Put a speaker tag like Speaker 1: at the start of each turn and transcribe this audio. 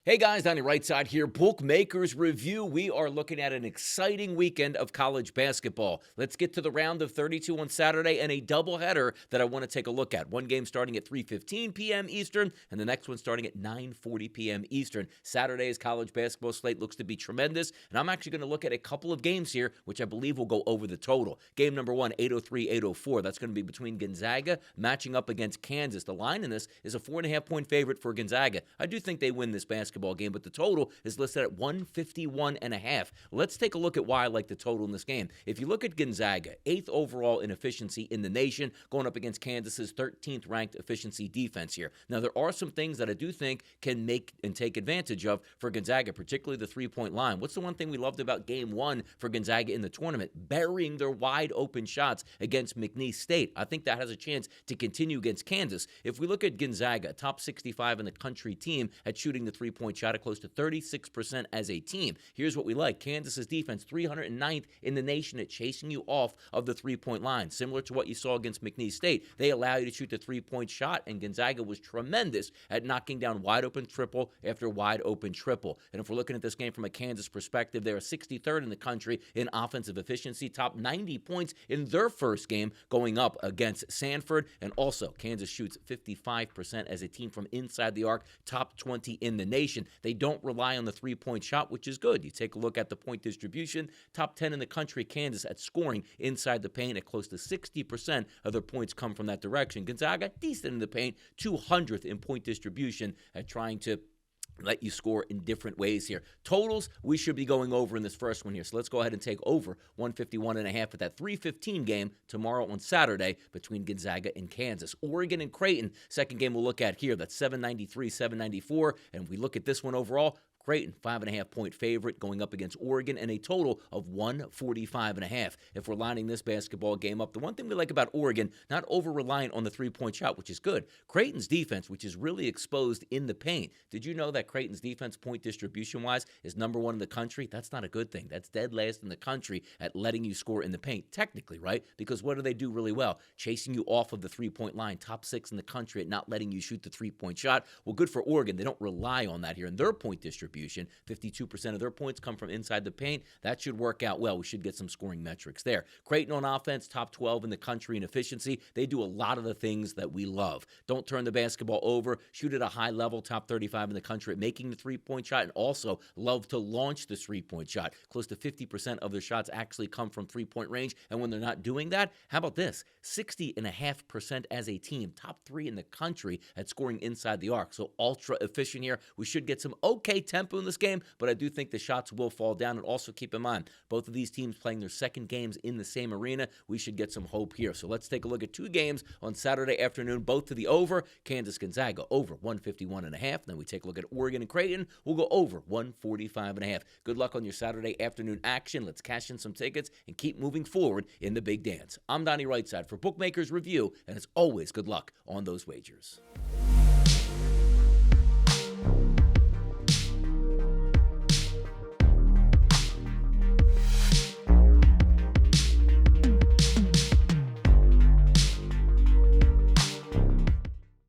Speaker 1: Hey guys, Donnie RightSide here, Bookmakers Review. We are looking at an exciting weekend of college basketball. Let's get to the round of 32 on Saturday and a doubleheader that I want to take a look at. One game starting at 3:15 p.m. Eastern and the next one starting at 9:40 p.m. Eastern. Saturday's college basketball slate looks to be tremendous, and I'm actually going to look at a couple of games here, which I believe will go over the total. Game number one, 803-804. That's going to be between Gonzaga matching up against Kansas. The line in this is a 4.5-point favorite for Gonzaga. I do think they win this basketball game, but the total is listed at 151.5. Let's take a look at why I like the total in this game. If you look at Gonzaga, 8th overall in efficiency in the nation, going up against Kansas's 13th ranked efficiency defense here. Now, there are some things that I do think can make and take advantage of for Gonzaga, particularly the three-point line. What's the one thing we loved about game one for Gonzaga in the tournament? Burying their wide open shots against McNeese State. I think that has a chance to continue against Kansas. If we look at Gonzaga, top 65 in the country team at shooting the three-point shot at close to 36% as a team. Here's what we like. Kansas's defense, 309th in the nation at chasing you off of the three-point line. Similar to what you saw against McNeese State. They allow you to shoot the three-point shot, and Gonzaga was tremendous at knocking down wide-open triple after wide-open triple. And if we're looking at this game from a Kansas perspective, they're 63rd in the country in offensive efficiency, top 90 points in their first game going up against Sanford. And also, Kansas shoots 55% as a team from inside the arc, top 20 in the nation. They don't rely on the three-point shot, which is good. You take a look at the point distribution, top 10 in the country, Kansas, at scoring inside the paint at close to 60% of their points come from that direction. Gonzaga, decent in the paint, 200th in point distribution at trying to let you score in different ways here. Totals, we should be going over in this first one here. So let's go ahead and take over 151.5 at that 3:15 game tomorrow on Saturday between Gonzaga and Kansas. Oregon and Creighton, second game we'll look at here. That's 793, 794. And we look at this one overall. Creighton, 5.5-point favorite going up against Oregon, and a total of 145.5. If we're lining this basketball game up, the one thing we like about Oregon, not over-reliant on the three-point shot, which is good. Creighton's defense, which is really exposed in the paint. Did you know that Creighton's defense, point distribution-wise, is number one in the country? That's not a good thing. That's dead last in the country at letting you score in the paint, technically, right? Because what do they do really well? Chasing you off of the three-point line, top 6 in the country at not letting you shoot the three-point shot. Well, good for Oregon. They don't rely on that here in their point distribution. 52% of their points come from inside the paint. That should work out well. We should get some scoring metrics there. Creighton on offense, top 12 in the country in efficiency. They do a lot of the things that we love. Don't turn the basketball over. Shoot at a high level, top 35 in the country at making the three-point shot, and also love to launch the three-point shot. Close to 50% of their shots actually come from three-point range, and when they're not doing that, how about this? 60.5% as a team, top 3 in the country at scoring inside the arc. So ultra efficient here. We should get some okay tempo in this game, but I do think the shots will fall down. And also keep in mind, both of these teams playing their second games in the same arena. We should get some hope here. So let's take a look at two games on Saturday afternoon, both to the over. Kansas-Gonzaga over 151.5. Then we take a look at Oregon and Creighton. We'll go over 145.5. Good luck on your Saturday afternoon action. Let's cash in some tickets and keep moving forward in the big dance. I'm Donnie RightSide for Bookmakers Review, and as always, good luck on those wagers.